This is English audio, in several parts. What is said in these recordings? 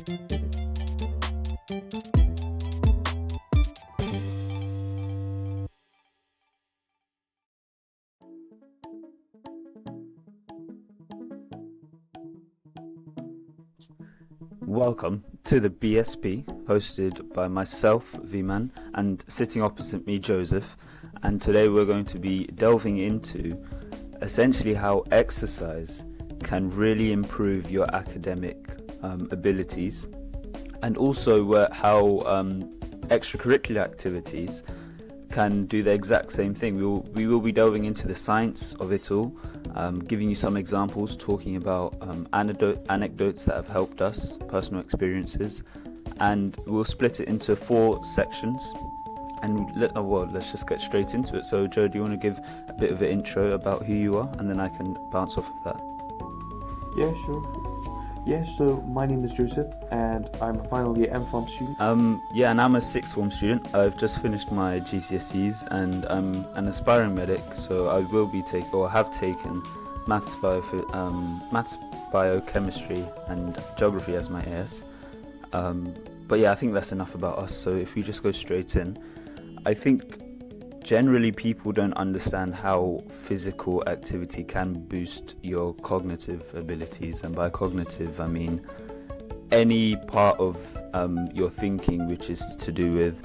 Welcome to the BSP, hosted by myself, Viman, and sitting opposite me, Joseph. And today we're going to be delving into essentially how exercise can really improve your academic abilities, and also how extracurricular activities can do the exact same thing. We will be delving into the science of it all, giving you some examples, talking about anecdotes that have helped us, personal experiences, and we'll split it into 4 sections. And let's just get straight into it. So, Joe, do you want to give a bit of an intro about who you are, and then I can bounce off of that? Yeah, sure. Yeah, so my name is Joseph, and I'm a final year M.Pharm student. And I'm a 6th form student. I've just finished my GCSEs, and I'm an aspiring medic, so I will be have taken maths, biochemistry, and geography as my AS. But yeah, I think that's enough about us. So if we just go straight in, I think generally people don't understand how physical activity can boost your cognitive abilities, and by cognitive I mean any part of your thinking which is to do with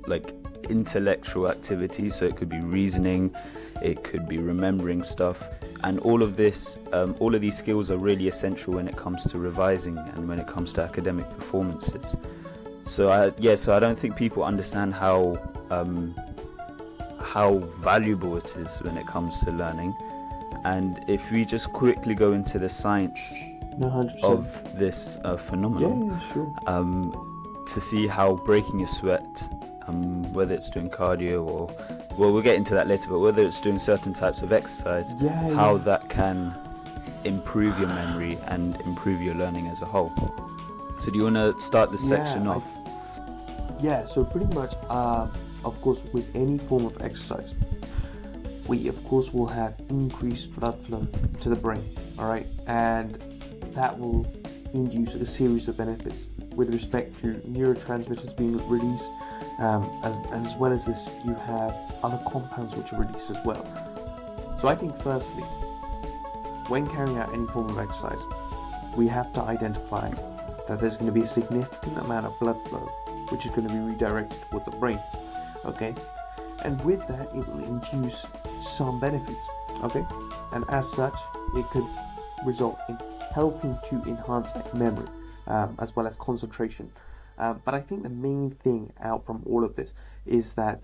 like intellectual activities. So it could be reasoning, it could be remembering stuff, and all of these skills are really essential when it comes to revising and when it comes to academic performances. So I don't think people understand how valuable it is when it comes to learning. And if we just quickly go into the science 100%. of this phenomenon, Yeah, sure. To see how breaking a sweat, whether it's doing cardio or, well, we'll get into that later, but whether it's doing certain types of exercise, how that can improve your memory and improve your learning as a whole. So do you want to start this section off? Yeah, so pretty much, of course, with any form of exercise, we of course will have increased blood flow to the brain, alright? And that will induce a series of benefits with respect to neurotransmitters being released, as well as this, you have other compounds which are released as well. So I think firstly, when carrying out any form of exercise, we have to identify that there's going to be a significant amount of blood flow which is going to be redirected towards the brain, okay? And with that, it will induce some benefits, okay? And as such, it could result in helping to enhance memory, as well as concentration. But I think the main thing out from all of this is that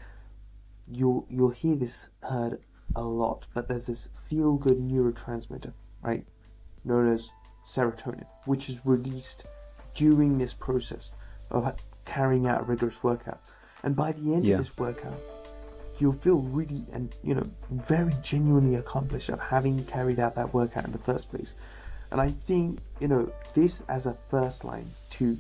you'll hear this heard a lot, but there's this feel-good neurotransmitter, right, known as serotonin, which is released during this process of carrying out a rigorous workout. And by the end of this workout, you'll feel really and very genuinely accomplished of having carried out that workout in the first place. And I think this as a first line to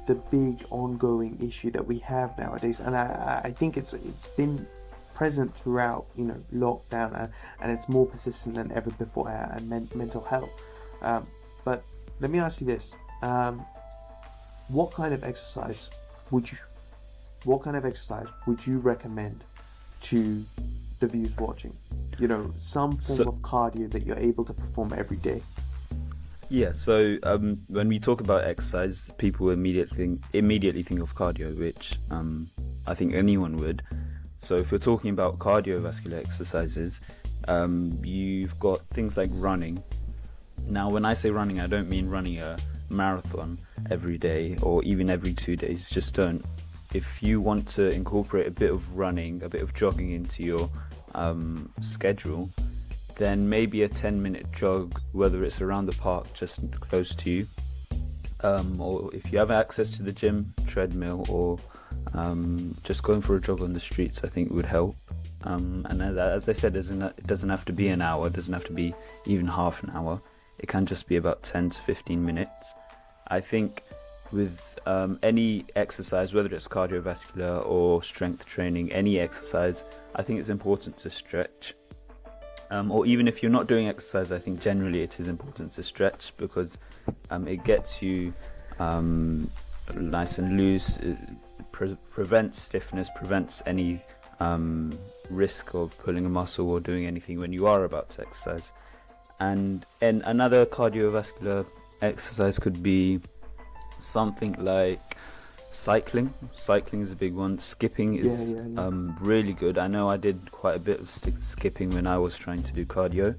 the big ongoing issue that we have nowadays, and I think it's been present throughout lockdown, and it's more persistent than ever before, and mental health. But let me ask you this: what kind of exercise would you recommend to the viewers watching? Some form of cardio that you're able to perform every day. Yeah, so when we talk about exercise, people immediately think of cardio, which I think anyone would. So if you're talking about cardiovascular exercises, you've got things like running. Now, when I say running, I don't mean running a marathon every day or even every 2 days. Just don't. If you want to incorporate a bit of running, a bit of jogging into your schedule, then maybe a 10-minute jog, whether it's around the park just close to you, or if you have access to the gym, treadmill, or just going for a jog on the streets, I think would help. And as I said, it doesn't have to be an hour, it doesn't have to be even half an hour. It can just be about 10 to 15 minutes. I think with any exercise, whether it's cardiovascular or strength training, any exercise, I think it's important to stretch. or even if you're not doing exercise, I think generally it is important to stretch, because it gets you nice and loose, it prevents stiffness, prevents any risk of pulling a muscle or doing anything when you are about to exercise. And another cardiovascular exercise could be something like cycling. Cycling is a big one. Skipping is really good. I know I did quite a bit of skipping when I was trying to do cardio,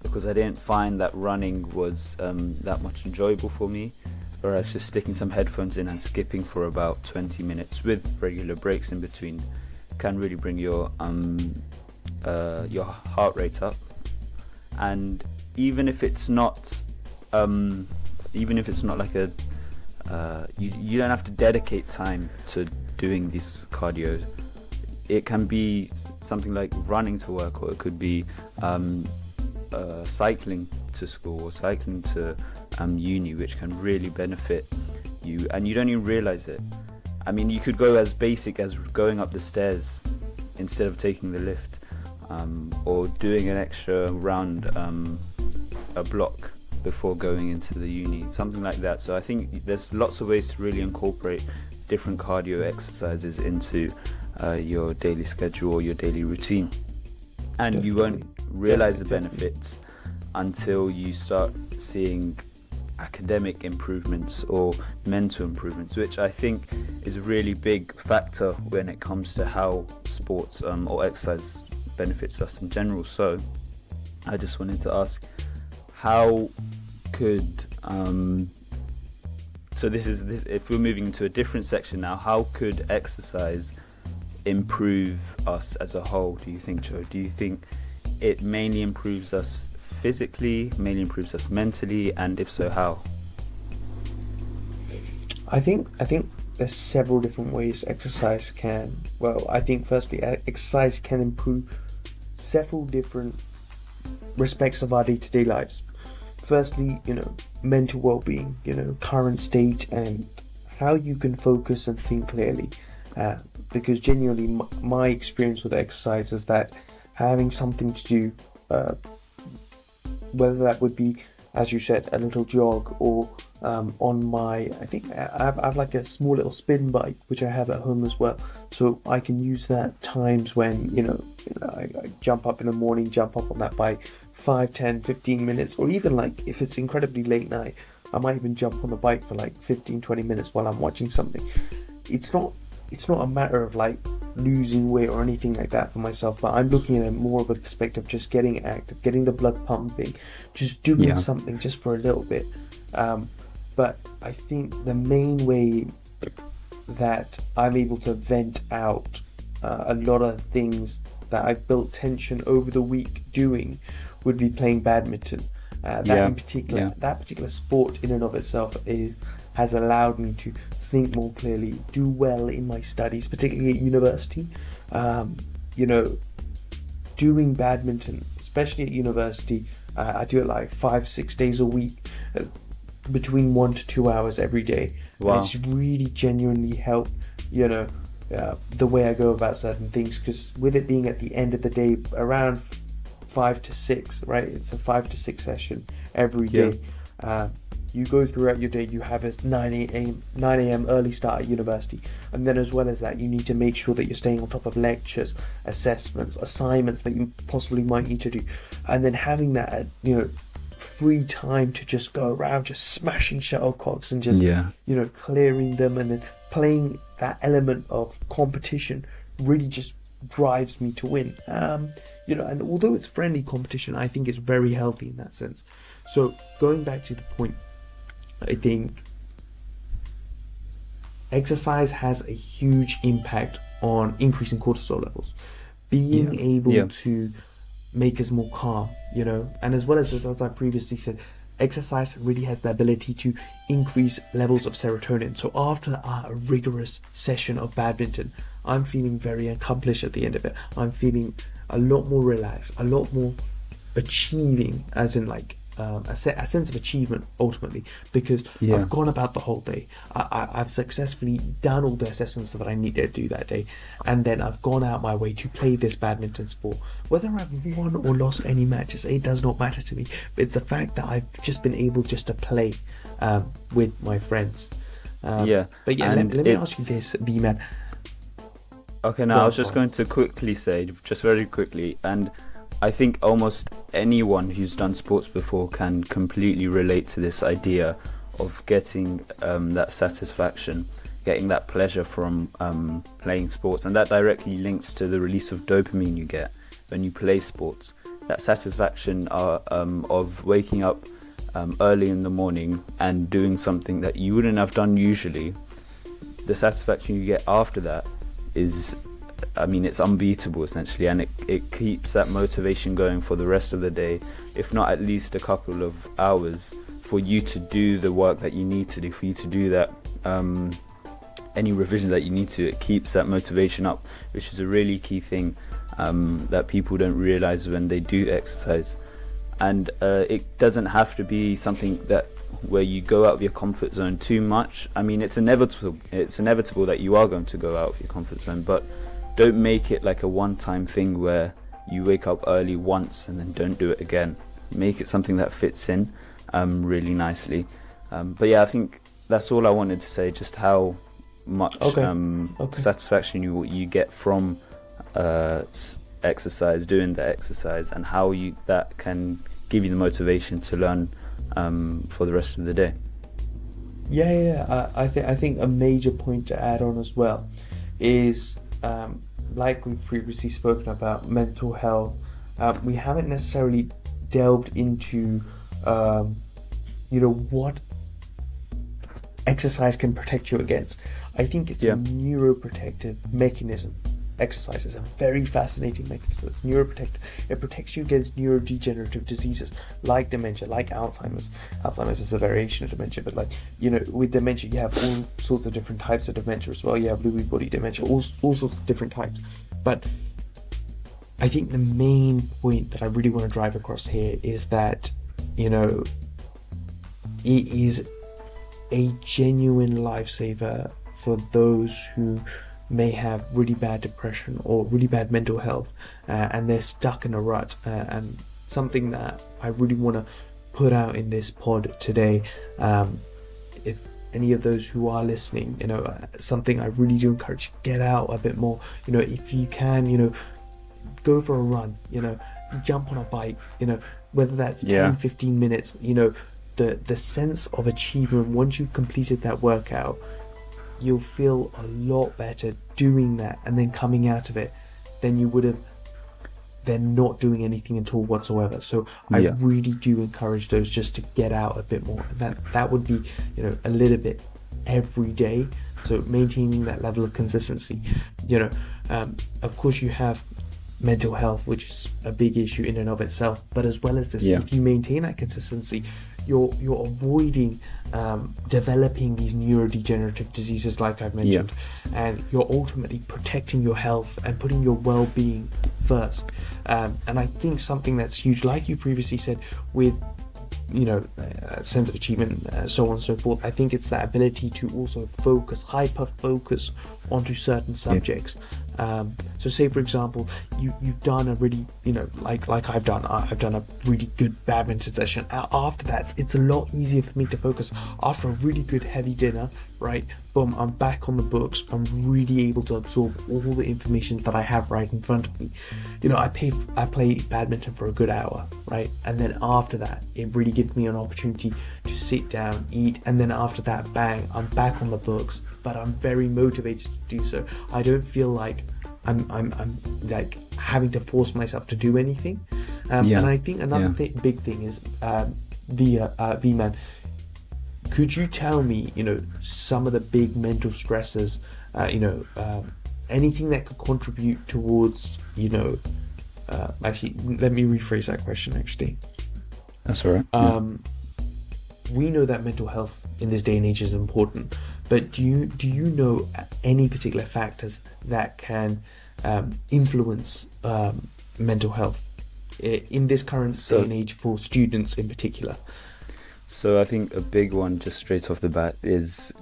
because I didn't find that running was that much enjoyable for me, whereas just sticking some headphones in and skipping for about 20 minutes with regular breaks in between can really bring your heart rate up. And even if it's not like a you don't have to dedicate time to doing this cardio. It can be something like running to work, or it could be cycling to school or cycling to uni, which can really benefit you, and you don't even realize it. I mean, you could go as basic as going up the stairs instead of taking the lift, or doing an extra round a block before going into the uni, something like that. So I think there's lots of ways to really incorporate different cardio exercises into your daily schedule or your daily routine, and Definitely. You won't realize the benefits until you start seeing academic improvements or mental improvements, which I think is a really big factor when it comes to how sports or exercise benefits us in general. So I just wanted to ask, how could so this is if we're moving into a different section now, how could exercise improve us as a whole, do you think, Joe? Do you think it mainly improves us physically, mainly improves us mentally, and if so, how? I think there's several different ways exercise can. Well, I think firstly, exercise can improve several different respects of our day-to-day lives. Firstly, mental well-being, current state and how you can focus and think clearly. Because genuinely, my experience with exercise is that having something to do, whether that would be, as you said, a little jog, or on my, I think I have like a small little spin bike which I have at home as well, so I can use that times when I jump up in the morning, jump up on that bike 5, 10, 15 minutes, or even like if it's incredibly late night, I might even jump on the bike for like 15, 20 minutes while I'm watching something. It's not a matter of like losing weight or anything like that for myself, but I'm looking at it more of a perspective of just getting active, getting the blood pumping, just doing something just for a little bit. But I think the main way that I'm able to vent out a lot of things that I've built tension over the week doing would be playing badminton. That particular sport in and of itself has allowed me to think more clearly, do well in my studies, particularly at university. Doing badminton, especially at university, I do it like 5-6 days a week, between 1 to 2 hours every day. Wow. And it's really genuinely helped, the way I go about certain things, because with it being at the end of the day, around 5 to 6, right? It's a 5 to 6 session every day. You go throughout your day, you have a 9 a.m. early start at university, and then as well as that, you need to make sure that you're staying on top of lectures, assessments, assignments that you possibly might need to do, and then having that free time to just go around just smashing shuttlecocks and just clearing them, and then playing that element of competition really just drives me to win. And although it's friendly competition, I think it's very healthy in that sense. So going back to the point, I think exercise has a huge impact on increasing cortisol levels, being able to make us more calm, and as well as I previously said, exercise really has the ability to increase levels of serotonin. So after a rigorous session of badminton, I'm feeling very accomplished at the end of it. I'm feeling a lot more relaxed, a lot more achieving, as in like a sense of achievement ultimately, because Yeah. I've gone about the whole day. I've successfully done all the assessments that I needed to do that day, and then I've gone out my way to play this badminton sport. Whether I've won or lost any matches, it does not matter to me. But it's the fact that I've just been able just to play with my friends. But yeah, and let me ask you this, V-Man. Okay, now I was just going to quickly say, just very quickly, and I think almost anyone who's done sports before can completely relate to this idea of getting that satisfaction, getting that pleasure from playing sports, and that directly links to the release of dopamine you get when you play sports. That satisfaction of waking up early in the morning and doing something that you wouldn't have done usually. The satisfaction you get after that is, it's unbeatable essentially, and it keeps that motivation going for the rest of the day, if not at least a couple of hours, for you to do the work that you need to do, for you to do that any revision that you need to. It keeps that motivation up, which is a really key thing that people don't realize when they do exercise. And it doesn't have to be something that where you go out of your comfort zone too much. It's inevitable that you are going to go out of your comfort zone, but don't make it like a one-time thing where you wake up early once and then don't do it again. Make it something that fits in really nicely. But yeah, I think that's all I wanted to say, just how much satisfaction you get from exercise, doing the exercise, and how that can give you the motivation to learn for the rest of the day. I think a major point to add on as well is, like we've previously spoken about mental health, we haven't necessarily delved into what exercise can protect you against. I think it's a neuroprotective mechanism. Exercise is a very fascinating mechanism. It's neuroprotective. It protects you against neurodegenerative diseases like dementia, like Alzheimer's. Alzheimer's is a variation of dementia, but with dementia, you have all sorts of different types of dementia as well. You have Lewy body dementia, all sorts of different types. But I think the main point that I really want to drive across here is that, it is a genuine lifesaver for those who may have really bad depression or really bad mental health, and they're stuck in a rut. And something that I really want to put out in this pod today, if any of those who are listening, something I really do encourage, get out a bit more. If you can, go for a run, jump on a bike, whether that's 10-15 minutes. The sense of achievement once you've completed that workout, you'll feel a lot better doing that and then coming out of it than you would have then not doing anything at all whatsoever. So I really do encourage those just to get out a bit more. That would be a little bit every day, so maintaining that level of consistency. Of course you have mental health, which is a big issue in and of itself, but as well as this, if you maintain that consistency, you're avoiding developing these neurodegenerative diseases like I've mentioned, and you're ultimately protecting your health and putting your well-being first. And I think something that's huge, like you previously said, with sense of achievement, so on and so forth, I think it's that ability to also hyper focus onto certain subjects. So say for example, you've done a really, like I've done a really good badminton session. After that, it's a lot easier for me to focus. After a really good heavy dinner, right, boom, I'm back on the books. I'm really able to absorb all the information that I have right in front of me. I play badminton for a good hour, right, and then after that, it really gives me an opportunity to sit down, eat, and then after that, bang, I'm back on the books. But I'm very motivated to do so. I don't feel like I'm like having to force myself to do anything. And I think another big thing is V-Man. Could you tell me, some of the big mental stresses, anything that could contribute towards, actually, let me rephrase that question. Actually, that's all right. We know that mental health in this day and age is important, but do you know any particular factors that can influence mental health? in this current day and age for students in particular? So I think a big one just straight off the bat is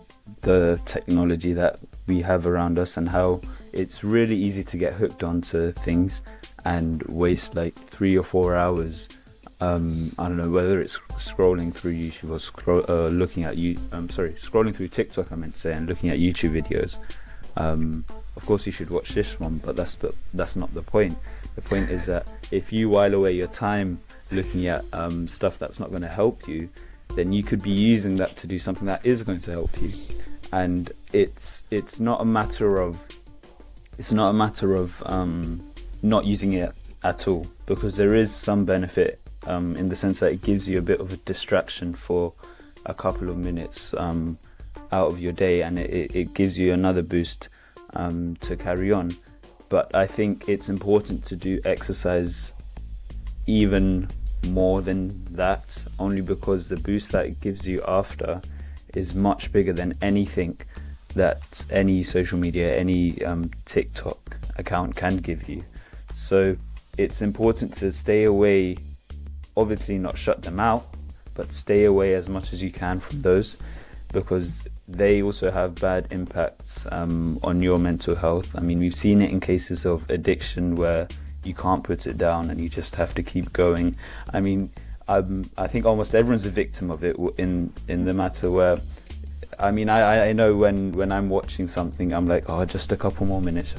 the technology that we have around us and how it's really easy to get hooked onto things and waste like 3 or 4 hours. I don't know whether it's scrolling through YouTube or scrolling through TikTok, I meant to say, and looking at YouTube videos. Of course you should watch this one, but that's not the point. The point is that if you while away your time looking at stuff that's not going to help you, then you could be using that to do something that is going to help you. And it's not a matter of not using it at all, because there is some benefit in the sense that it gives you a bit of a distraction for a couple of minutes out of your day, and it gives you another boost to carry on. But I think it's important to do exercise even more than that, only because the boost that it gives you after is much bigger than anything that any social media, any TikTok account can give you. So it's important to stay away, obviously not shut them out, but stay away as much as you can from those, because they also have bad impacts on your mental health. I mean, we've seen it in cases of addiction where you can't put it down and you just have to keep going. I mean, I think almost everyone's a victim of it in the matter where, I mean, I know when I'm watching something, I'm like, oh, just a couple more minutes,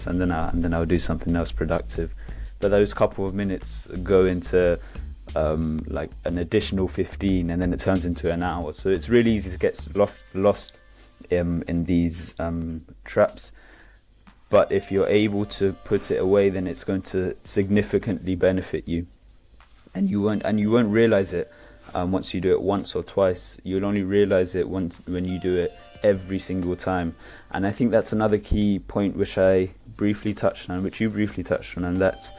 and then I'll do something else productive. But those couple of minutes go into like an additional 15, and then it turns into an hour. So it's really easy to get lost in these traps. But if you're able to put it away, then it's going to significantly benefit you, and you won't realize it once you do it once or twice. You'll only realize it when you do it every single time. And I think that's another key point which you briefly touched on, and that's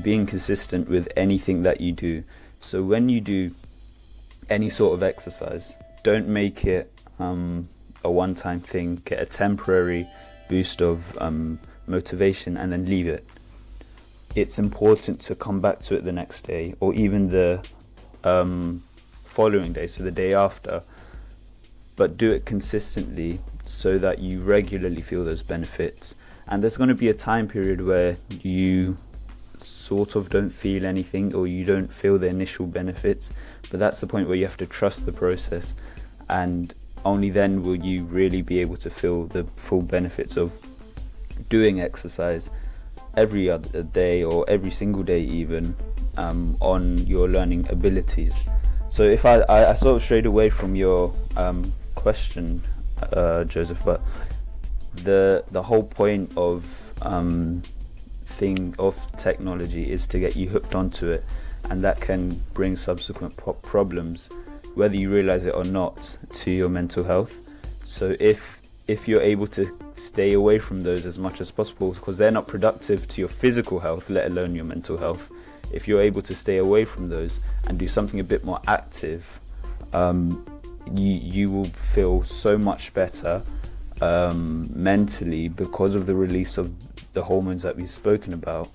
being consistent with anything that you do. So when you do any sort of exercise, don't make it a one-time thing. Get a temporary boost of motivation and then leave it. It's important to come back to it the next day, or even the following day, so the day after, but do it consistently so that you regularly feel those benefits. And there's going to be a time period where you sort of don't feel anything, or you don't feel the initial benefits, but that's the point where you have to trust the process, and only then will you really be able to feel the full benefits of doing exercise every other day, or every single day even, on your learning abilities. So if I sort of strayed away from your question, Joseph, but the whole point of technology is to get you hooked onto it, and that can bring subsequent problems, whether you realize it or not, to your mental health. So if you're able to stay away from those as much as possible, because they're not productive to your physical health, let alone your mental health, if you're able to stay away from those and do something a bit more active, you will feel so much better mentally, because of the release of the hormones that we've spoken about,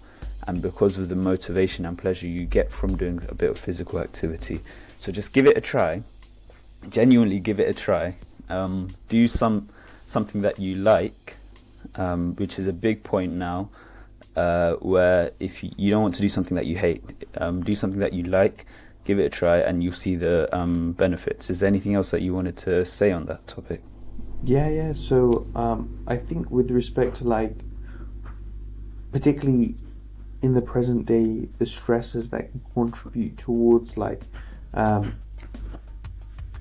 and because of the motivation and pleasure you get from doing a bit of physical activity. So just give it a try, genuinely give it a try. Do something that you like, which is a big point now, where if you don't want to do something that you hate, do something that you like, give it a try, and you'll see the benefits. Is there anything else that you wanted to say on that topic? Yeah. So I think with respect to particularly in the present day, the stresses that can contribute towards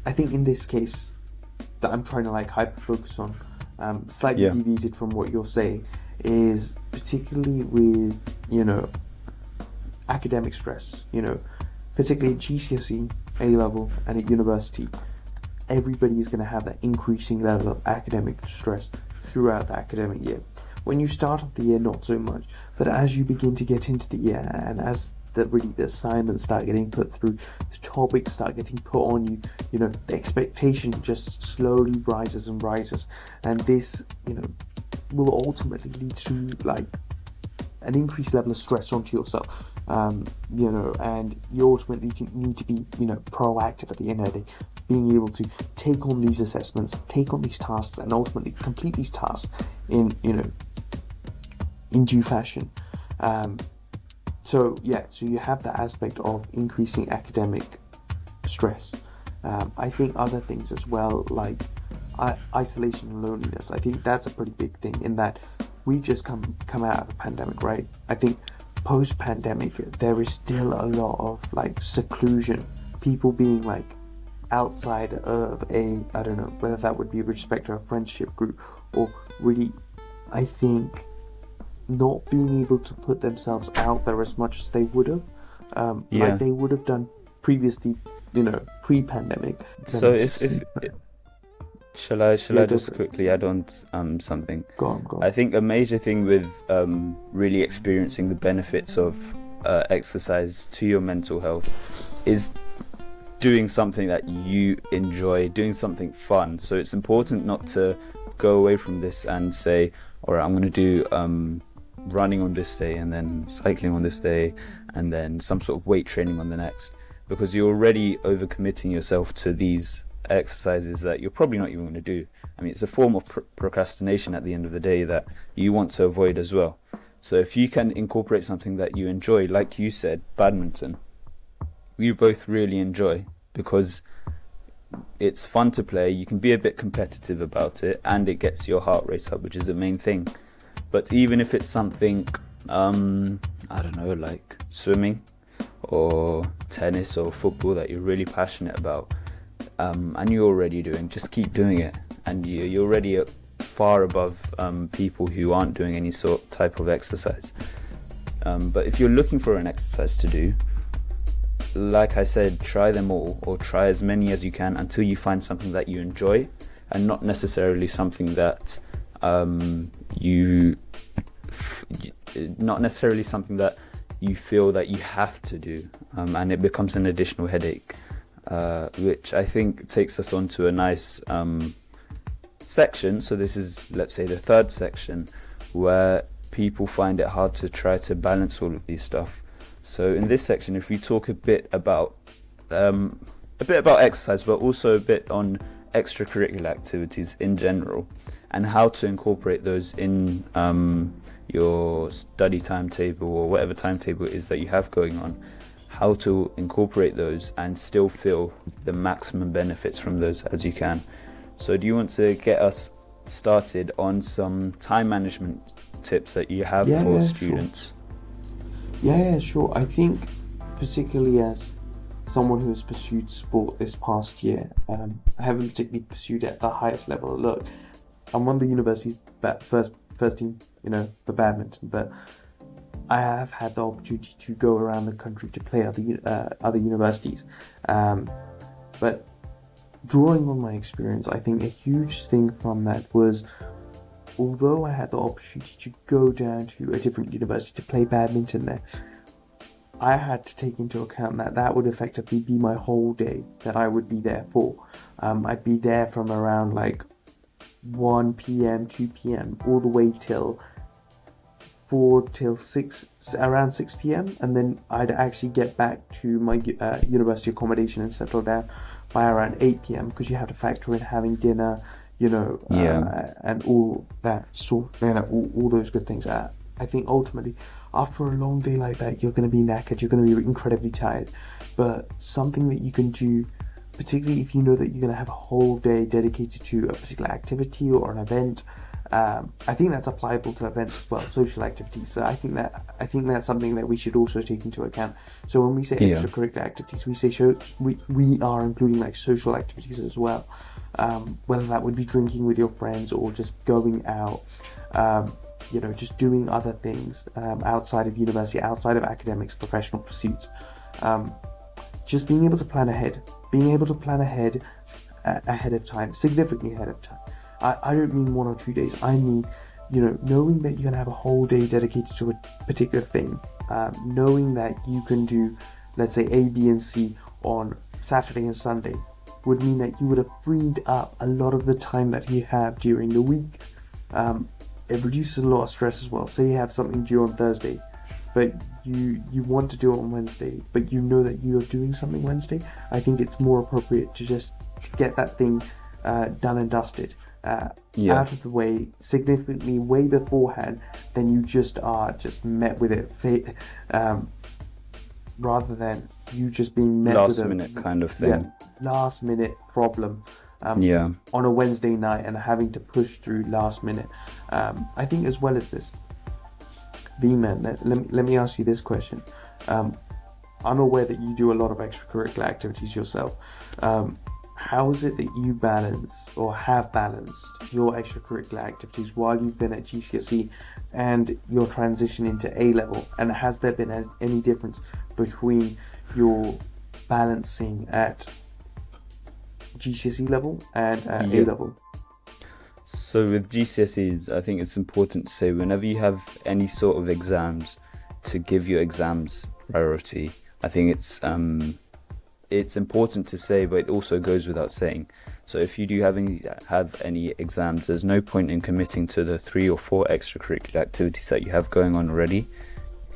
I think in this case that I'm trying to hyper focus on, slightly deviated from what you're saying, is particularly with academic stress. Particularly at GCSE, A level, and at university, everybody is going to have that increasing level of academic stress throughout the academic year. When you start off the year, not so much, but as you begin to get into the year, and as the assignments start getting put through, the topics start getting put on you, the expectation just slowly rises and rises, and this will ultimately lead to an increased level of stress onto yourself, and you ultimately need to be, proactive at the end of the day, being able to take on these assessments, take on these tasks, and ultimately complete these tasks in due fashion. So you have the aspect of increasing academic stress. I think other things as well, like isolation and loneliness, I think that's a pretty big thing, in that we've just come out of a pandemic, right? I think post-pandemic there is still a lot of like seclusion, people being like outside of I don't know whether that would be with respect to a friendship group, or really, I think, not being able to put themselves out there as much as they would have, like they would have done previously, pre-pandemic. So shall I just quickly add on something? Go on. I think a major thing with really experiencing the benefits of exercise to your mental health is doing something that you enjoy, doing something fun. So it's important not to go away from this and say, all right, I'm going to do running on this day, and then cycling on this day, and then some sort of weight training on the next, because you're already overcommitting yourself to these exercises that you're probably not even going to do. I mean, it's a form of procrastination at the end of the day that you want to avoid as well. So if you can incorporate something that you enjoy, like you said, badminton, you both really enjoy, because it's fun to play, you can be a bit competitive about it, and it gets your heart rate up, which is the main thing. But even if it's something, I don't know, like swimming or tennis or football that you're really passionate about, and you're already doing, just keep doing it, and you're already far above people who aren't doing any type of exercise. But if you're looking for an exercise to do, like I said, try them all, or try as many as you can until you find something that you enjoy, and not necessarily something that you feel that you have to do, and it becomes an additional headache, which I think takes us on to a nice section. So this is, let's say, the third section, where people find it hard to try to balance all of these stuff. So in this section, if we talk a bit about exercise, but also a bit on extracurricular activities in general, and how to incorporate those in your study timetable, or whatever timetable it is that you have going on, how to incorporate those and still feel the maximum benefits from those as you can. So do you want to get us started on some time management tips that you have for students? Sure. Yeah, sure. I think, particularly as someone who has pursued sport this past year, I haven't particularly pursued it at the highest level. Look, I'm on the university's first team, for badminton, but I have had the opportunity to go around the country to play other universities. But drawing on my experience, I think a huge thing from that was, although I had the opportunity to go down to a different university to play badminton there, I had to take into account that would effectively be my whole day that I would be there for. I'd be there from around like 1 p.m, 2 p.m, all the way till 6 p.m, and then I'd actually get back to my university accommodation and settle down by around 8 p.m, because you have to factor in having dinner, and all that all those good things. I think ultimately, after a long day like that, you're going to be knackered, you're going to be incredibly tired. But something that you can do, particularly if you know that you're going to have a whole day dedicated to a particular activity or an event, I think that's applicable to events as well, social activities. So I think that's something that we should also take into account. So when we say extracurricular activities, we say we are including like social activities as well, whether that would be drinking with your friends or just going out, just doing other things outside of university, outside of academics, professional pursuits. Just being able to plan ahead of time, significantly ahead of time. I don't mean 1 or 2 days. I mean, knowing that you're going to have a whole day dedicated to a particular thing, knowing that you can do, let's say, A, B, and C on Saturday and Sunday, would mean that you would have freed up a lot of the time that you have during the week. it reduces a lot of stress as well. Say you have something due on Thursday, but you want to do it on Wednesday, but you know that you're doing something Wednesday. I think it's more appropriate to just to get that thing done and dusted, out of the way significantly way beforehand, than you just are just met with it, rather than you just being met with a last minute kind of thing. Last minute problem. On a Wednesday night and having to push through last minute. I think as well as this, V-Man, let me ask you this question. I'm aware that you do a lot of extracurricular activities yourself. How is it that you balance or have balanced your extracurricular activities while you've been at GCSE and your transition into A-level? And has there been any difference between your balancing at GCSE level and A-level? So with GCSEs, I think it's important to say whenever you have any sort of exams, to give your exams priority. I think it's important to say, but it also goes without saying. So if you do have any exams, there's no point in committing to the 3 or 4 extracurricular activities that you have going on already.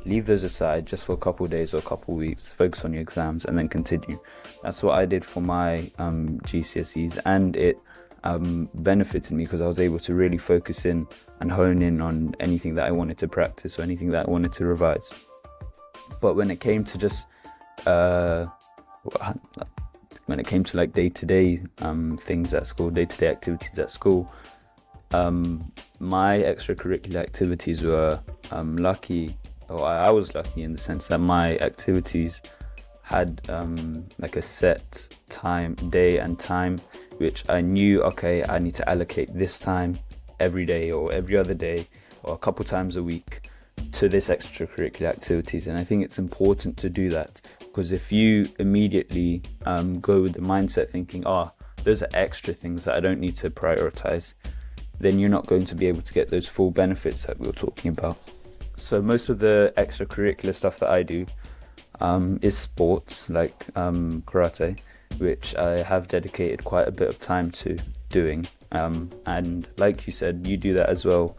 Leave those aside just for a couple of days or a couple of weeks, focus on your exams and then continue. That's what I did for my GCSEs, and it benefited me because I was able to really focus in and hone in on anything that I wanted to practice or anything that I wanted to revise. But when it came to just like day-to-day things at school, day-to-day activities at school, my extracurricular activities were lucky, or I was lucky in the sense that my activities had like a set day and time, which I knew, okay, I need to allocate this time every day or every other day or a couple times a week to this extracurricular activities. And I think it's important to do that, because if you immediately go with the mindset thinking, those are extra things that I don't need to prioritize, then you're not going to be able to get those full benefits that we were talking about. So most of the extracurricular stuff that I do is sports, like karate, which I have dedicated quite a bit of time to doing. And like you said, you do that as well,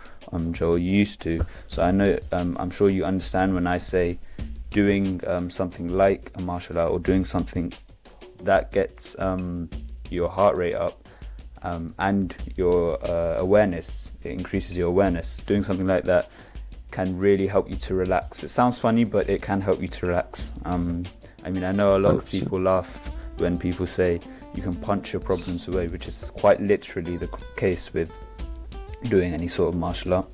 Joel, you used to. So I know, I'm sure you understand when I say doing something like a martial art or doing something that gets your heart rate up and your awareness, it increases your awareness. Doing something like that can really help you to relax. It sounds funny, but it can help you to relax. I mean, I know a lot of people laugh when people say you can punch your problems away, which is quite literally the case with doing any sort of martial art.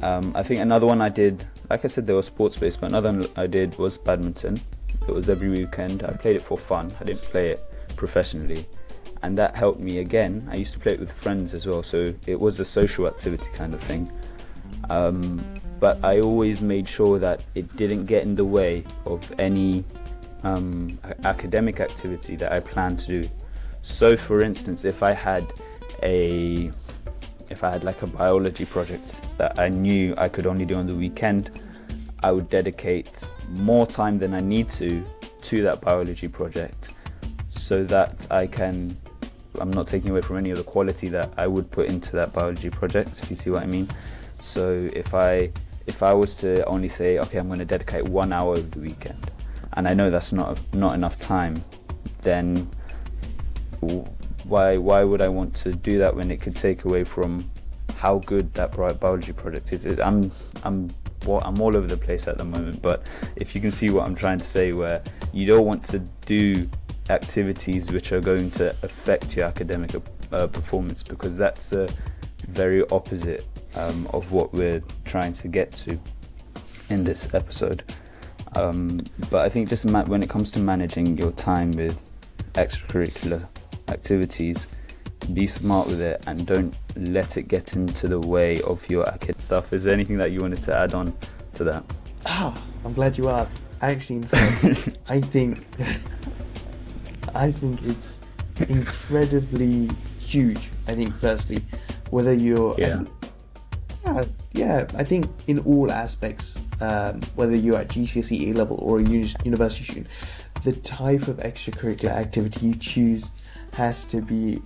I think another one I did, like I said, there was sports-based, but another one I did was badminton. It was every weekend. I played it for fun. I didn't play it professionally. And that helped me again. I used to play it with friends as well, so it was a social activity kind of thing. But I always made sure that it didn't get in the way of any academic activity that I planned to do. So for instance, if I had like a biology project that I knew I could only do on the weekend, I would dedicate more time than I need to that biology project, so that I'm not taking away from any of the quality that I would put into that biology project, if you see what I mean. So if I was to only say, okay, I'm going to dedicate 1 hour over the weekend, and I know that's not enough time, then why would I want to do that when it could take away from how good that biology project is? I'm all over the place at the moment, but if you can see what I'm trying to say, where you don't want to do activities which are going to affect your academic performance, because that's the very opposite of what we're trying to get to in this episode. But I think just when it comes to managing your time with extracurricular activities, be smart with it and don't let it get into the way of your academic stuff. Is there anything that you wanted to add on to that? I'm glad you asked. Actually, in fact, I think it's incredibly huge. I think firstly, whether you're I think in all aspects, whether you're at GCSE, A-level or a university student, the type of extracurricular activity you choose has to be,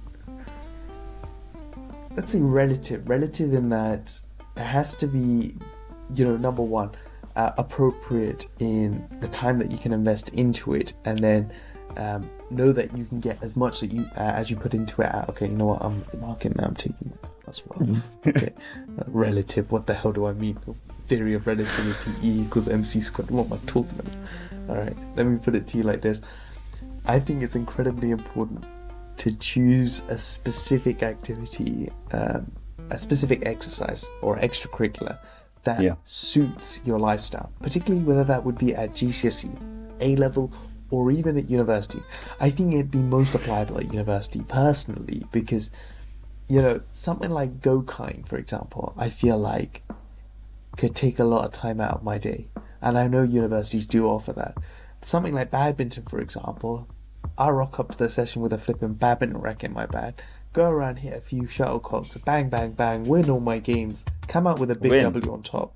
let's say, relative in that has to be, number one, appropriate in the time that you can invest into it, and then know that you can get as much that you as you put into it out. Okay, you know what? I'm marking now. I'm taking that's well. Okay, relative. What the hell do I mean? Theory of relativity. E equals mc squared. What am I talking about? All right. Let me put it to you like this. I think it's incredibly important to choose a specific activity, a specific exercise or extracurricular that suits your lifestyle, particularly whether that would be at GCSE, A-level, or even at university. I think it'd be most applicable at university personally, because something like go-kart, for example, I feel like could take a lot of time out of my day, and I know universities do offer that. Something like badminton, for example, I rock up to the session with a flipping badminton racket in my bag, go around, hit a few shuttlecocks, bang, bang, bang, win all my games, come out with a big W on top.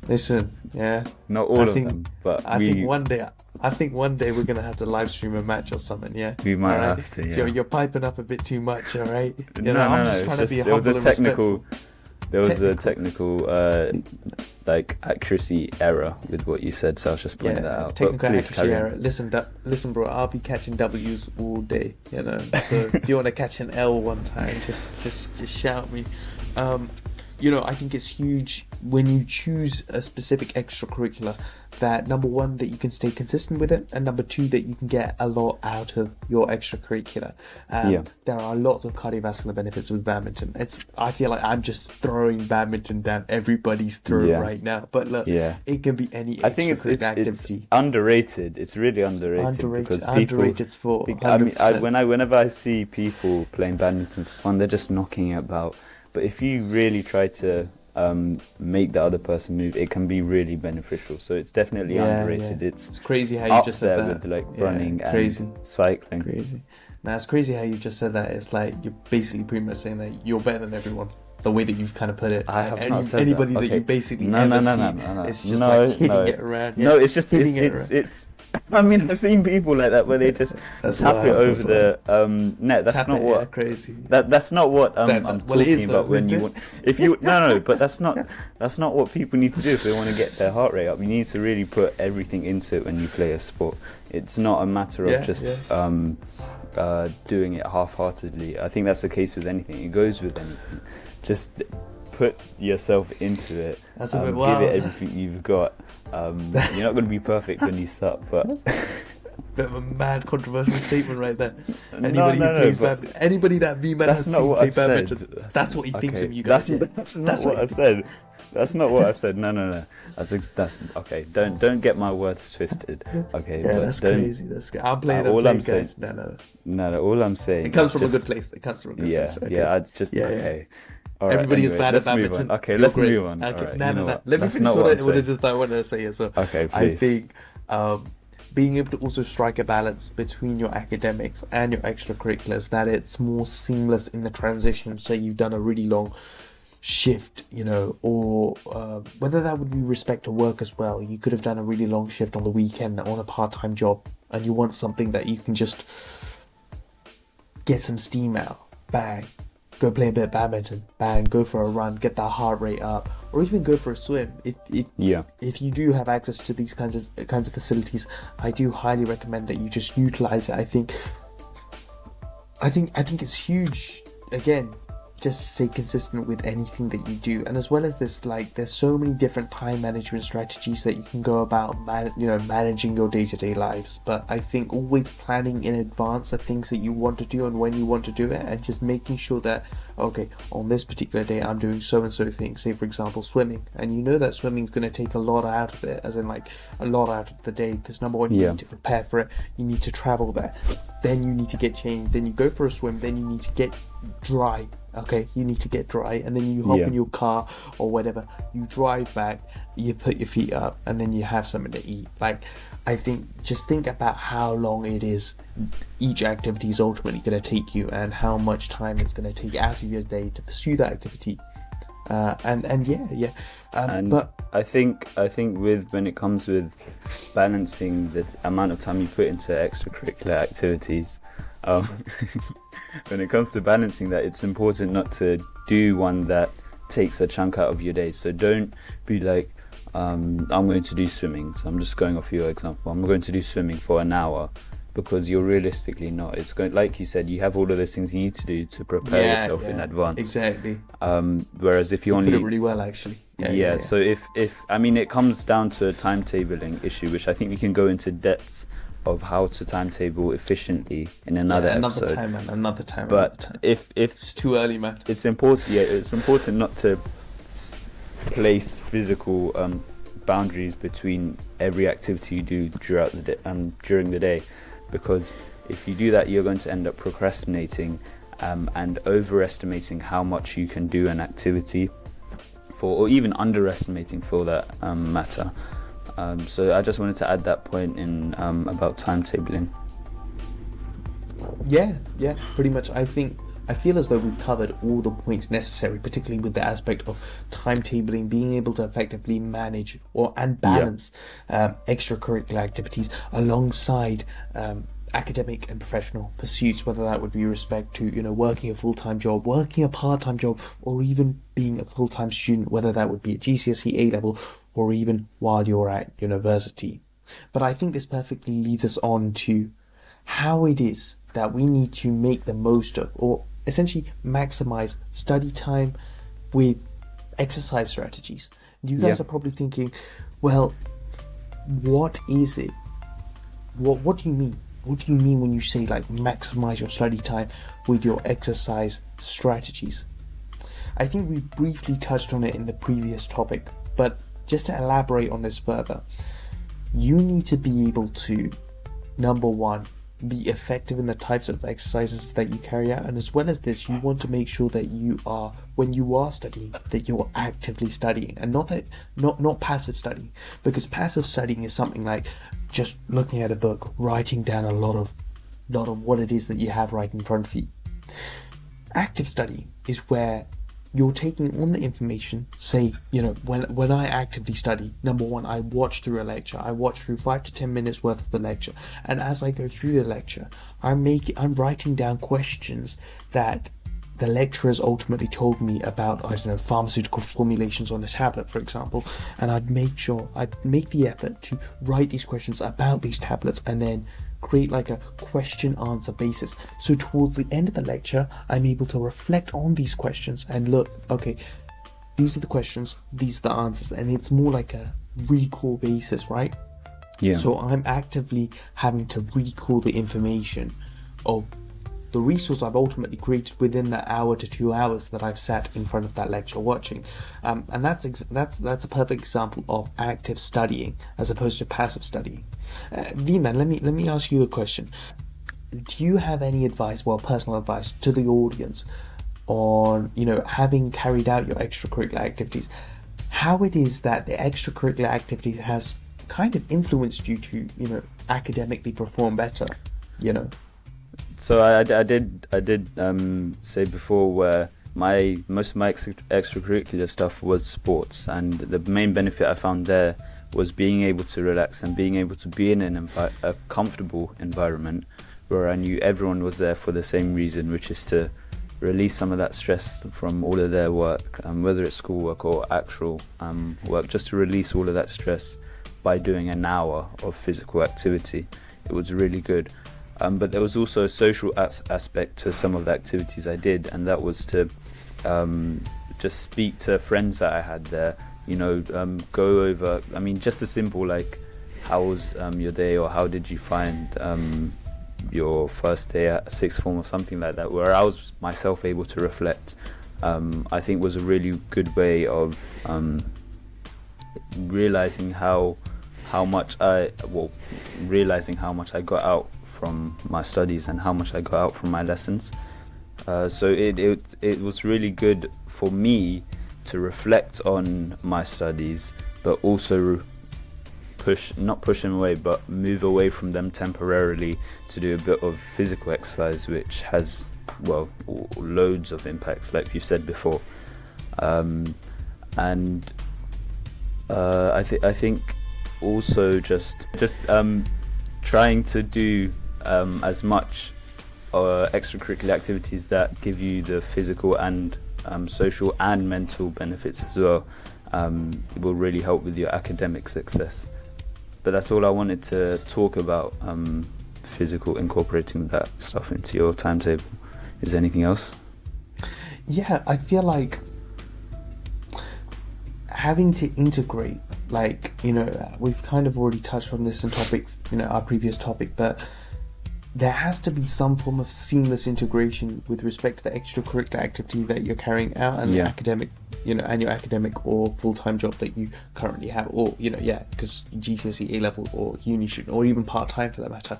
Listen, yeah. Not all of them, but I think one day we're gonna have to live stream a match or something. Yeah, we might have to. Yeah. You're piping up a bit too much, all right? I'm just trying to be humble and respectful. There was a technical accuracy error with what you said, so I was just pointing that out. Technical accuracy error. Listen, bro. I'll be catching W's all day. So if you want to catch an L one time, just shout me. I think it's huge when you choose a specific extracurricular that, number one, that you can stay consistent with it, and number two, that you can get a lot out of your extracurricular. There are lots of cardiovascular benefits with badminton. I feel like I'm just throwing badminton down everybody's throat right now, but look, it can be any I think it's activity. Underrated. It's really underrated. Underrated sport. Whenever I see people playing badminton for fun, they're just knocking it about. But if you really try to make the other person move, it can be really beneficial. So it's definitely underrated. Yeah. It's crazy how you just said that. With running and cycling. Crazy. Now it's crazy how you just said that. It's like you're basically pretty much saying that you're better than everyone. The way that you've kind of put it. I have not said anybody that. that you basically no. It's just like hitting it around. No, it's just it's. I mean, I've seen people like that where they just tap it over the net. That's not what crazy. That's not what I'm talking about. When you want, if you but that's not what people need to do if they want to get their heart rate up. You need to really put everything into it when you play a sport. It's not a matter of just doing it half-heartedly. I think that's the case with anything. It goes with anything. Just put yourself into it. That's a bit wild. Give it everything you've got. You're not going to be perfect when you start, but bit of a mad controversial statement right there. Anybody who plays badminton, anybody that V-Man has seen play badminton, that's what he thinks of you guys. That's not what I've said. That's not what I've said. No. That's okay. Don't get my words twisted. Okay. Yeah, that's crazy. That's good. I'm playing. All I'm saying. No. All I'm saying. It comes from a good place. place. Okay. Yeah. Okay. All right, everybody is bad at badminton. Okay, let's move on. Okay, right, let me finish what it is that I want to say as well. Okay, please. I think being able to also strike a balance between your academics and your extracurriculars, that it's more seamless in the transition. So you've done a really long shift, or whether that would be respect to work as well. You could have done a really long shift on the weekend on a part-time job, and you want something that you can just get some steam out. Bang. Go play a bit of badminton, bang, go for a run, get that heart rate up, or even go for a swim. If you do have access to these kinds of facilities, I do highly recommend that you just utilize it. I think it's huge. Again, just to stay consistent with anything that you do, and as well as this, there's so many different time management strategies that you can go about managing your day-to-day lives. But I think always planning in advance the things that you want to do and when you want to do it, and just making sure that, okay, on this particular day I'm doing so and so thing. Say for example swimming, and that swimming is going to take a lot out of it, as in a lot out of the day, because number one, you need to prepare for it, you need to travel there, then you need to get changed, then you go for a swim, then you need to get dry. Okay, you need to get dry, and then you hop in your car or whatever, you drive back, you put your feet up, and then you have something to eat. I think just think about how long it is each activity is ultimately going to take you, and how much time it's going to take out of your day to pursue that activity. But I think when it comes with balancing the amount of time you put into extracurricular activities, when it comes to balancing that, it's important not to do one that takes a chunk out of your day. So don't be like, I'm going to do swimming. So I'm just going off your example. I'm going to do swimming for an hour, because you're realistically not. It's going, like you said, you have all of those things you need to do to prepare yourself in advance. Exactly. Whereas if you only put it really well, actually. Yeah. So if I mean, it comes down to a timetabling issue, which I think we can go into depths of how to timetable efficiently in another episode. Another time. But if it's too early, man. It's important. Yeah, it's important not to place physical boundaries between every activity you do throughout the day, during the day, because if you do that, you're going to end up procrastinating and overestimating how much you can do an activity for, or even underestimating for that matter. So I just wanted to add that point in about timetabling. Yeah, pretty much. I feel as though we've covered all the points necessary, particularly with the aspect of timetabling, being able to effectively manage and balance extracurricular activities alongside academic and professional pursuits, whether that would be respect to, working a full-time job, working a part-time job, or even being a full-time student, whether that would be at GCSE, A-level, or even while you're at university. But I think this perfectly leads us on to how it is that we need to make the most of, or essentially maximize, study time with exercise strategies. You guys are probably thinking, well, what is it? What do you mean? What do you mean when you say like maximize your study time with your exercise strategies? I think we briefly touched on it in the previous topic, but just to elaborate on this further, you need to be able to, number one, be effective in the types of exercises that you carry out, and as well as this, you want to make sure that you are, when you are studying, that you're actively studying, and not passive studying, because passive studying is something like just looking at a book, writing down a lot of what it is that you have right in front of you. Active studying is where you're taking on the information. Say, when I actively study, number one, I watch through a lecture. I watch through 5 to 10 minutes worth of the lecture, and as I go through the lecture, I'm writing down questions that the lecturers ultimately told me about, pharmaceutical formulations on a tablet, for example, and I'd make the effort to write these questions about these tablets and then create like a question answer basis. So towards the end of the lecture, I'm able to reflect on these questions and look, okay, these are the questions, these are the answers, and it's more like a recall basis, right? Yeah. So I'm actively having to recall the information of the resource I've ultimately created within that hour to 2 hours that I've sat in front of that lecture watching, and that's a perfect example of active studying as opposed to passive studying. V-Man, let me ask you a question. Do you have any advice, personal advice to the audience on, having carried out your extracurricular activities, how it is that the extracurricular activities has kind of influenced you to, academically perform better, So I did say before where most of my extracurricular stuff was sports, and the main benefit I found there was being able to relax and being able to be in a comfortable environment where I knew everyone was there for the same reason, which is to release some of that stress from all of their work, whether it's schoolwork or actual work, just to release all of that stress by doing an hour of physical activity. It was really good. But there was also a social aspect to some of the activities I did, and that was to just speak to friends that I had there, go over, just a simple like, how was your day, or how did you find your first day at sixth form, or something like that, where I was myself able to reflect. I think was a really good way of realizing how much I got out from my studies and how much I got out from my lessons. So it was really good for me to reflect on my studies, but also not push them away, but move away from them temporarily to do a bit of physical exercise, which has loads of impacts, like you've said before. I think also just trying to do as much extracurricular activities that give you the physical and social and mental benefits as well. It will really help with your academic success. But that's all I wanted to talk about, physical, incorporating that stuff into your timetable. Is there anything else? Yeah, I feel like having to integrate, like, we've kind of already touched on this in our previous topic, but there has to be some form of seamless integration with respect to the extracurricular activity that you're carrying out and the academic, and your academic or full-time job that you currently have, or, because GCSE, A-level or uni student, or even part-time for that matter.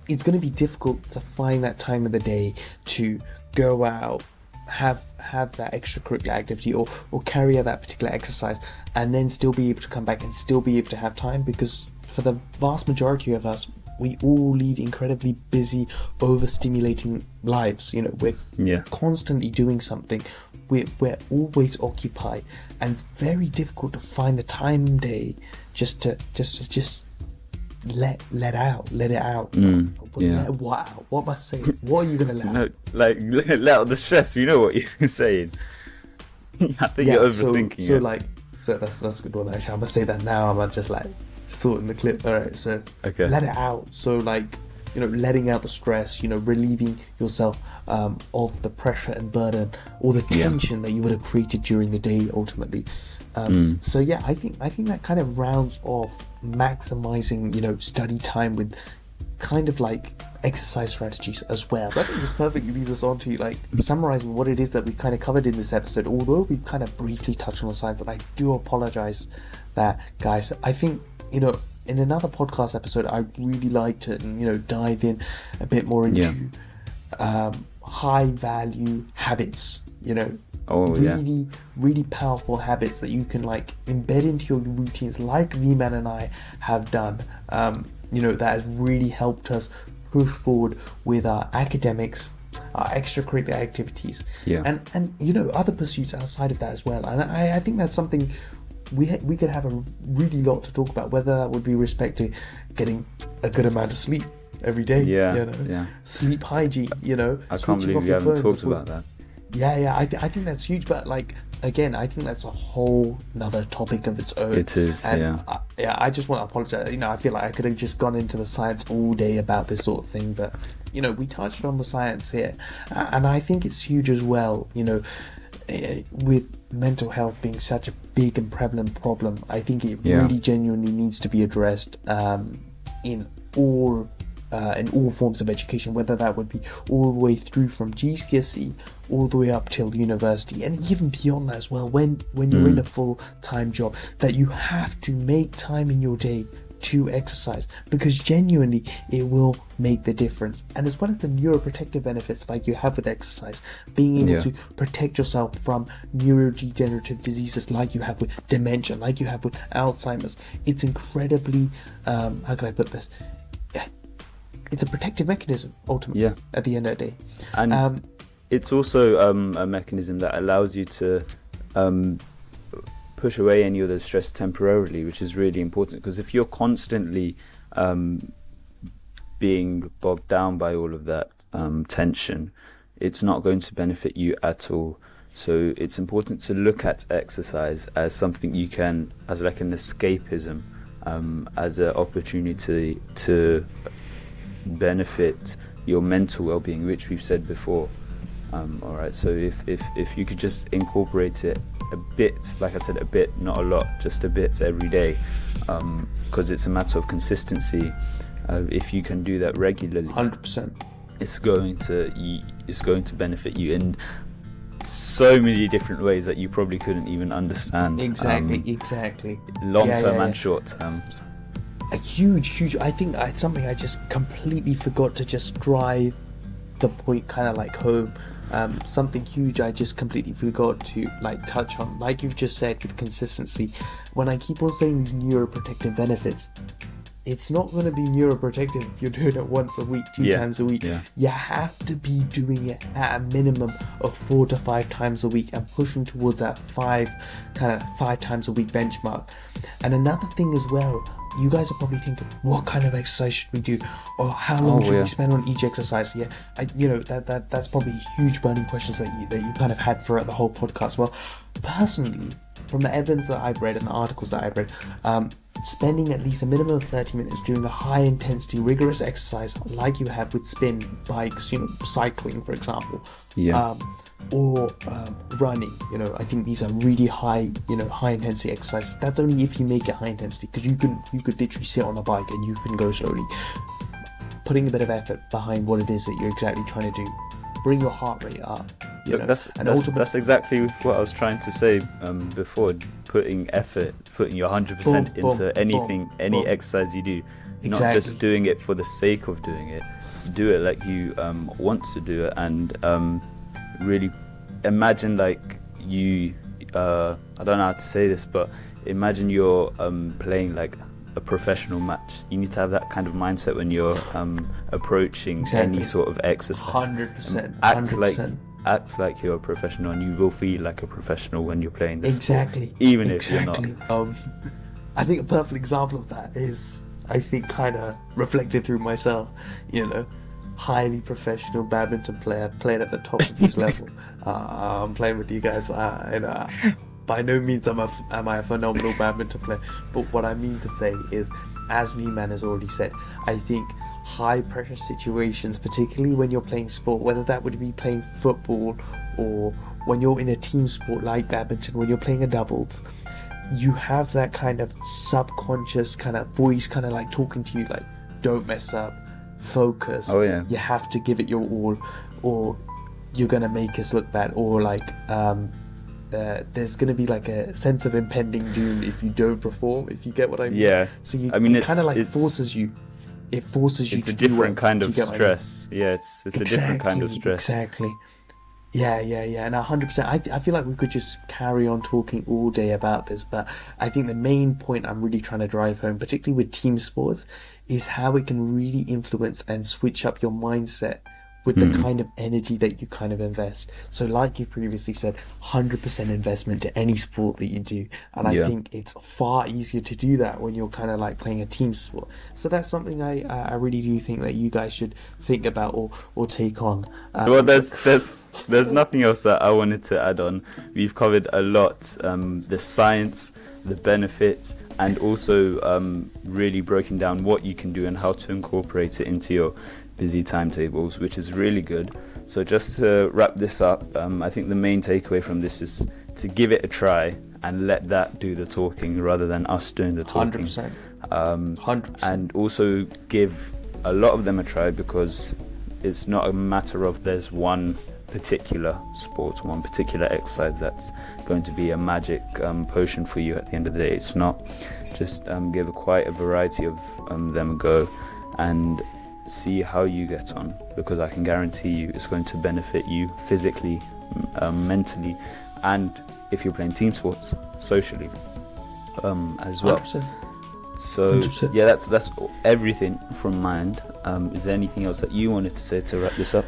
It's going to be difficult to find that time of the day to go out, have that extracurricular activity or carry out that particular exercise, and then still be able to come back and still be able to have time, because for the vast majority of us, we all lead incredibly busy, overstimulating lives. We're constantly doing something. We're always occupied, and it's very difficult to find the time day just to let it out. What am I saying? What are you gonna let out? No, like let out the stress. You know what you're saying. I think you're overthinking it. So that's a good one. Actually, I'm gonna say that now. I'm just sorting the clip. All right, so let it out. So letting out the stress. Relieving yourself of the pressure and burden or the tension that you would have created during the day. Ultimately. So I think that kind of rounds off maximizing, study time with kind of like exercise strategies as well. So I think this perfectly leads us on to summarizing what it is that we kind of covered in this episode. Although we kind of briefly touched on the science, and I do apologize that, guys. I think in another podcast episode, I'd really like to dive in a bit more into high value habits. Really powerful habits that you can embed into your routines, like V-Man and I have done. That has really helped us push forward with our academics, our extracurricular activities, and other pursuits outside of that as well. And I think that's something we could have a really lot to talk about, whether that would be respect to getting a good amount of sleep every day, sleep hygiene, I can't believe we haven't talked about that. I think that's huge, but again, I think that's a whole nother topic of its own. It is, and I just want to apologize. I feel like I could have just gone into the science all day about this sort of thing, but we touched on the science here, and I think it's huge as well. With mental health being such a big and prevalent problem, I think it really genuinely needs to be addressed in all forms of education, whether that would be all the way through from GCSE all the way up till university, and even beyond that as well. When you're in a full-time job, that you have to make time in your day to exercise, because genuinely it will make the difference. And as well as the neuroprotective benefits like you have with exercise, being able to protect yourself from neurodegenerative diseases like you have with dementia, like you have with Alzheimer's, it's incredibly how can I put this, it's a protective mechanism ultimately at the end of the day. And it's also a mechanism that allows you to push away any of the stress temporarily, which is really important, because if you're constantly being bogged down by all of that tension, it's not going to benefit you at all. So it's important to look at exercise as something you can, as like an escapism, as an opportunity to benefit your mental well-being, which we've said before. Alright, so if you could just incorporate it a bit, like I said, a bit, not a lot, just a bit every day, because it's a matter of consistency. If you can do that regularly, 100%, it's going to benefit you in so many different ways that you probably couldn't even understand. Exactly. Long term and short term. A huge. I think it's something I just completely forgot to just drive the point kind of home. Something huge I just completely forgot to touch on, like you've just said, with consistency. When I keep on saying these neuroprotective benefits, it's not going to be neuroprotective if you're doing it once a week, two times a week. You have to be doing it at a minimum of 4 to 5 times a week, and pushing towards that 5 times a week benchmark. And another thing as well, you guys are probably thinking, what kind of exercise should we do, or how long should we spend on each exercise? Yeah, that's probably huge burning questions that you kind of had throughout the whole podcast. Well, personally, from the evidence that I've read and the articles that I've read, spending at least a minimum of 30 minutes doing a high intensity rigorous exercise like you have with spin bikes, cycling for example, or running, I think these are really high intensity exercises. That's only if you make it high intensity, because you could literally sit on a bike and you can go slowly, putting a bit of effort behind what it is that you're exactly trying to do. Bring your heart rate up. That's exactly what I was trying to say before. Putting your 100% into any exercise you do, not just doing it for the sake of doing it. Do it like you want to do it, and really imagine like you. I don't know how to say this, but imagine you're playing like a professional match. You need to have that kind of mindset when you're approaching any sort of exercise. 100%. Act like you're a professional, and you will feel like a professional when you're playing this sport, even if you're not. I think a perfect example of that is, I think, kind of reflected through myself. Highly professional badminton player, playing at the top of his level. I'm playing with you guys, by no means am I a phenomenal badminton player, but what I mean to say is, as V-Man has already said, I think high pressure situations, particularly when you're playing sport, whether that would be playing football or when you're in a team sport like badminton, when you're playing a doubles, you have that kind of subconscious kind of voice kind of like talking to you like, don't mess up, focus, you have to give it your all, or you're gonna make us look bad, or like there's gonna be like a sense of impending doom if you don't perform, if you get what I mean. So it kind of like forces you. It forces you to do It's a different kind of stress. It's a different kind of stress. Exactly. Yeah. And 100%. I feel like we could just carry on talking all day about this, but I think the main point I'm really trying to drive home, particularly with team sports, is how it can really influence and switch up your mindset with the kind of energy that you kind of invest. So like you've previously said, 100% investment to any sport that you do. And I think it's far easier to do that when you're kind of like playing a team sport. So that's something I really do think that you guys should think about or take on. Well, there's nothing else that I wanted to add on. We've covered a lot, the science, the benefits, and also really breaking down what you can do and how to incorporate it into your busy timetables, which is really good. So just to wrap this up, I think the main takeaway from this is to give it a try and let that do the talking rather than us doing the talking. 100%. 100%. And also give a lot of them a try, because it's not a matter of there's one particular sport, one particular exercise that's going to be a magic potion for you at the end of the day. It's not. Just give quite a variety of them a go and see how you get on, because I can guarantee you it's going to benefit you physically, mentally, and if you're playing team sports, socially as well. 100%. So 100%. yeah, that's everything from my end. Is there anything else that you wanted to say to wrap this up?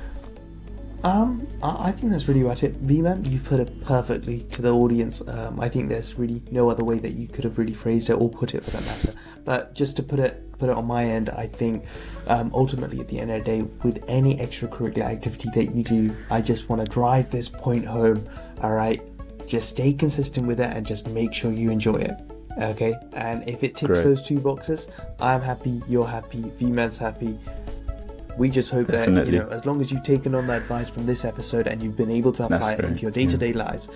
I think that's really about it. V-Man, you've put it perfectly to the audience. I think there's really no other way that you could have really phrased it or put it, for that matter. But just to put it on my end, I think ultimately at the end of the day, with any extracurricular activity that you do, I just want to drive this point home. All right, just stay consistent with it and just make sure you enjoy it. Okay, and if it ticks those two boxes, I'm happy, you're happy, V-Man's happy. We just hope that, as long as you've taken on the advice from this episode and you've been able to apply it into your day-to-day lives,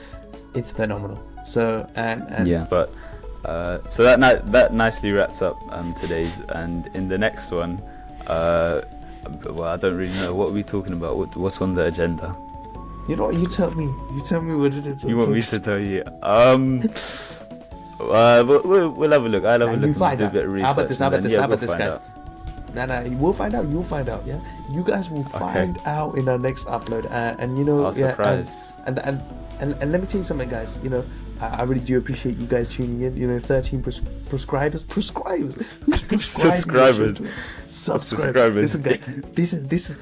it's phenomenal. So, and yeah, but so that nicely wraps up today's. And in the next one, well, I don't really know what we're talking about. What's on the agenda? You know what? You tell me what it is. You want me to tell you? We'll have a look. I'll have a look. You find out. Do a bit of research. How about this, guys? No, you'll find out. Yeah, you guys will find out in our next upload. And surprise. And let me tell you something, guys. I really do appreciate you guys tuning in. You know, 13 prescribers. Subscribers. Listen, guys,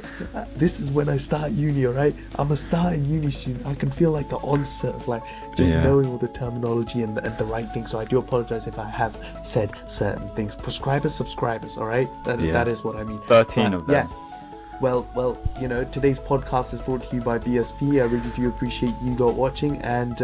this is when I start uni. All right, I'm a starting uni student. I can feel like the onset of like just knowing all the terminology and the right things. So I do apologize if I have said certain things. Prescribers, subscribers. All right, that is what I mean. 13 of them. Yeah. Well, you know, today's podcast is brought to you by BSP. I really do appreciate you lot watching, and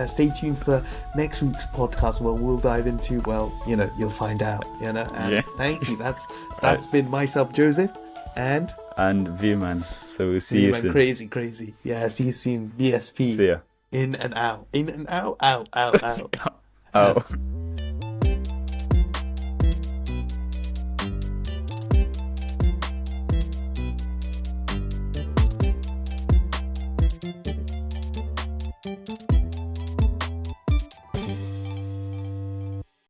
stay tuned for next week's podcast where we'll dive into, well, you know, you'll find out, you know. And thank you. That's been myself, Joseph, and V-Man. So we'll see you soon. Crazy. Yeah, see you soon. BSP. See ya. In and out, out. Out.